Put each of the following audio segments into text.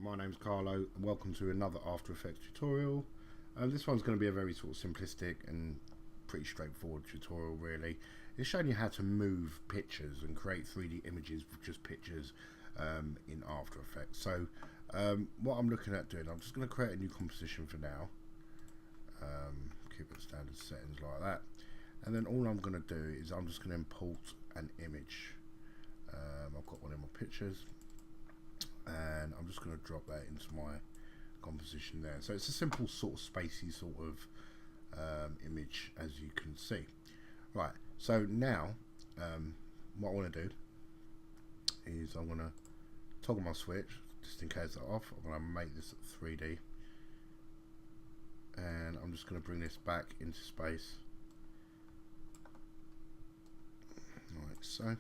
my name's Carlo and welcome to another After Effects tutorial. This one's going to be a very sort of simplistic and pretty straightforward tutorial really. It's showing you how to move pictures and create 3D images with just pictures in After Effects. So what I'm looking at doing, I'm just going to create a new composition for now. Keep it standard settings like that. And then all I'm going to do is I'm just going to import an image. I've got one in my pictures. And I'm just going to drop that into my composition there. So it's a simple sort of spacey sort of image, as you can see. Right, so now what I want to do is I'm going to toggle my switch just in case it's off. I'm going to make this 3D and I'm just going to bring this back into space like so.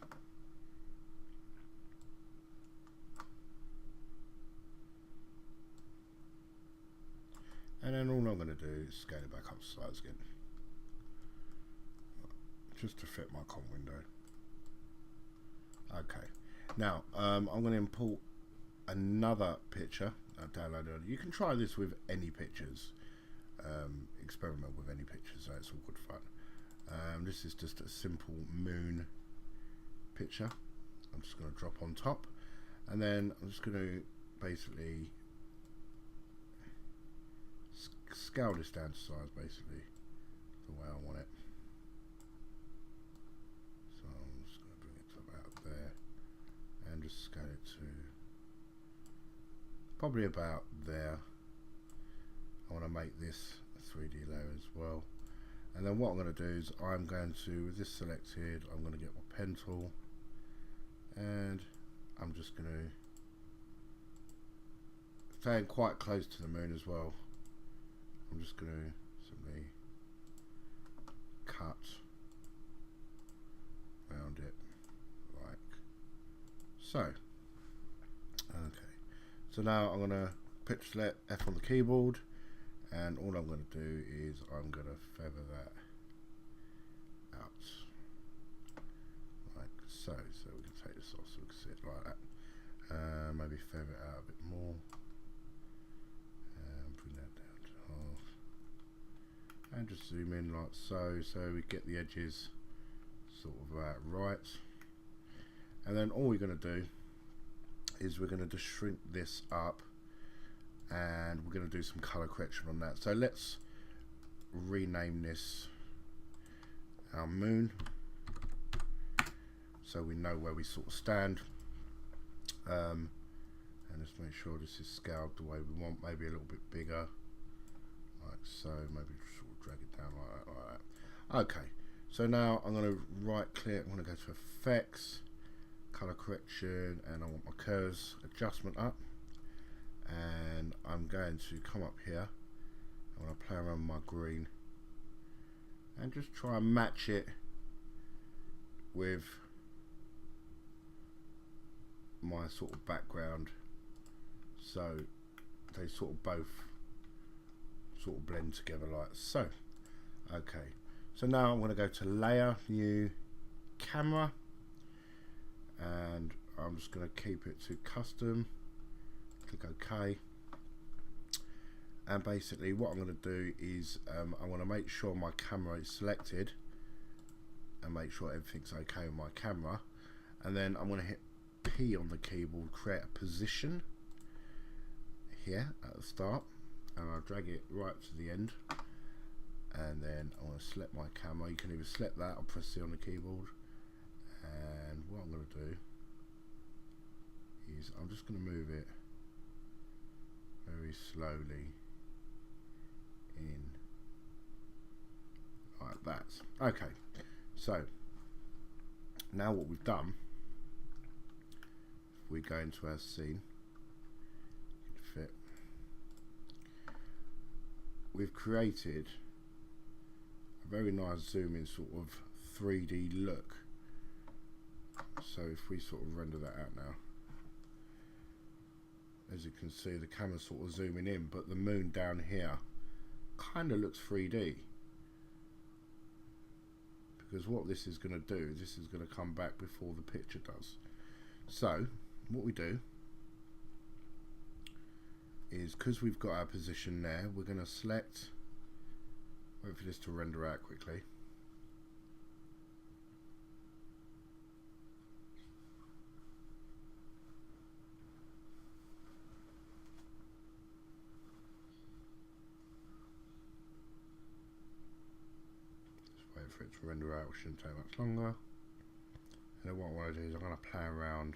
And then all I'm going to do is scale it back up to size again, just to fit my com window. Okay, now I'm going to import another picture. Download. You can try this with any pictures. Experiment with any pictures, so it's all good fun. This is just a simple moon picture. I'm just going to drop on top, and then I'm just going to basically scale this down to size, basically the way I want it. So I'm just going to bring it to about there and just scale it to probably about there. I want to make this a 3D layer as well. And then what I'm going to do is I'm going to, with this selected, I'm going to get my pen tool and I'm just going to stay quite close to the moon as well. I'm just going to simply cut around it like so. Okay, so now I'm going to pitch select F on the keyboard, and all I'm going to do is I'm going to feather that out like so. So we can take this off so we can see it like that. Maybe feather it out a bit more. Bring that down to half. And just zoom in like so, so we get the edges sort of about right. And then all we're going to do is we're going to just shrink this up, and we're going to do some color correction on that. So let's rename this our moon, so we know where we sort of stand. And just make sure this is scaled the way we want, maybe a little bit bigger, like so. Maybe sort of drag it down like that, like that. Okay, so now I'm going to right click, I'm going to go to effects, color correction, and I want my curves adjustment up, and I'm going to come up here. I'm going to play around with my green and just try and match it with my sort of background, so they sort of both sort of blend together like so. Okay, so now I'm going to go to layer, new camera, and I'm just going to keep it to custom, click OK, and basically what I'm going to do is I want to make sure my camera is selected and make sure everything's okay with my camera, and then I'm going to hit P on the keyboard, create a position here at the start, and I'll drag it right to the end, and then I want to select my camera. You can either select that or press C on the keyboard, and what I'm going to do is I'm just going to move it very slowly in like that. Okay, so now what we've done, we go into our scene, fit, we've created a very nice zoom in sort of 3D look. So if we sort of render that out now, as you can see the camera's sort of zooming in, but the moon down here kind of looks 3D, because what this is going to do, this is going to come back before the picture does. So what we do is because we've got our position there, we're going to select, wait for this to render out quickly. Just wait for it to render out, it shouldn't take much longer. And then what I want to do is I'm going to play around.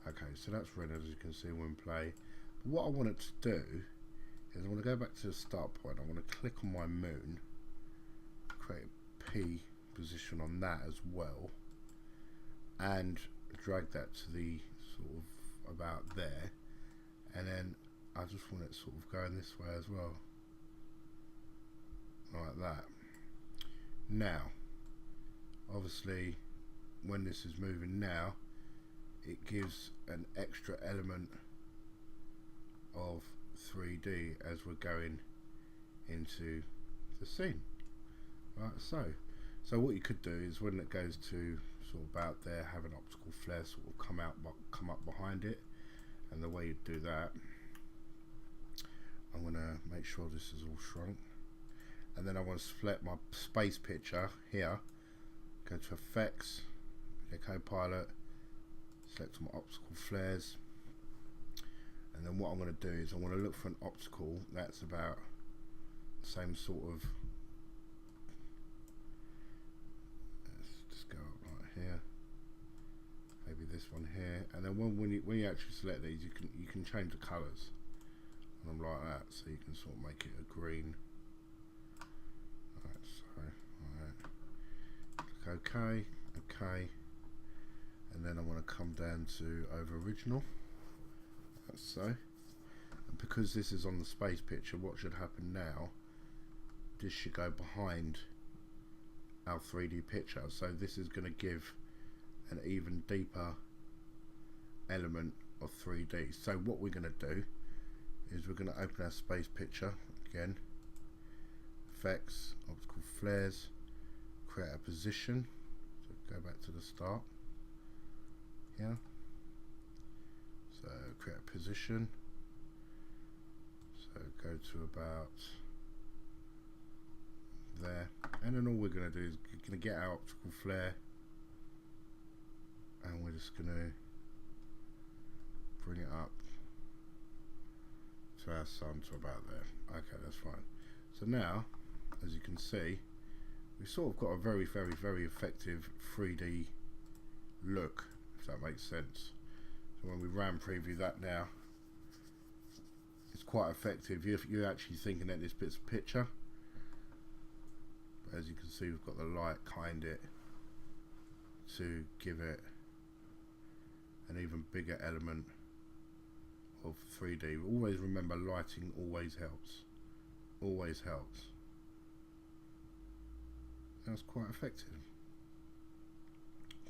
Okay, so that's rendered, as you can see when play. But what I want it to do is I want to go back to the start point. I want to click on my moon, create a P position on that as well, and drag that to the sort of about there, and then I just want it sort of going this way as well, like that. Now, obviously, when this is moving now, it gives an extra element of 3D as we're going into the scene. Right, so what you could do is when it goes to sort of about there, have an optical flare sort of come up behind it, and the way you do that, I'm gonna make sure this is all shrunk, and then I want to select my space picture here, go to effects, Copilot, select my optical flares, and then what I'm going to do is I want to look for an optical that's about the same sort of, let's just go up right here, maybe this one here, and then when you actually select these, you can change the colours and I'm like that, so you can sort of make it a green. Alright, click OK, and then I want to come down to over original, that's so, and because this is on the space picture, what should happen now, this should go behind our 3D picture, so this is going to give an even deeper element of 3D. So what we're going to do is we're going to open our space picture again, effects, optical flares, create a position, so go back to the start. Yeah. So create a position. So go to about there, and then all we're going to do is going to get our optical flare, and we're just going to bring it up to our sun to about there. Okay, that's fine. So now, as you can see, we've sort of got a very effective 3D look, if that makes sense. So when we RAM preview that now, it's quite effective if you're actually thinking that this bit's a picture. But as you can see, we've got the light behind it to give it an even bigger element of 3D. Always remember, lighting always helps. Always helps. That's quite effective.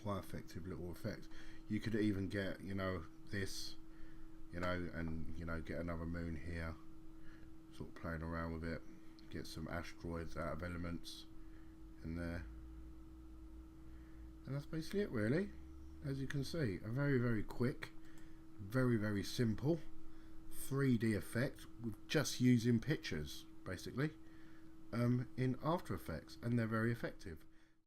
Quite effective little effect. You could even get, you know, this, you know, and you know, get another moon here, sort of playing around with it, get some asteroids out of elements in there, and that's basically it really. As you can see, a very quick, very simple 3D effect with just using pictures basically in After Effects, and they're very effective.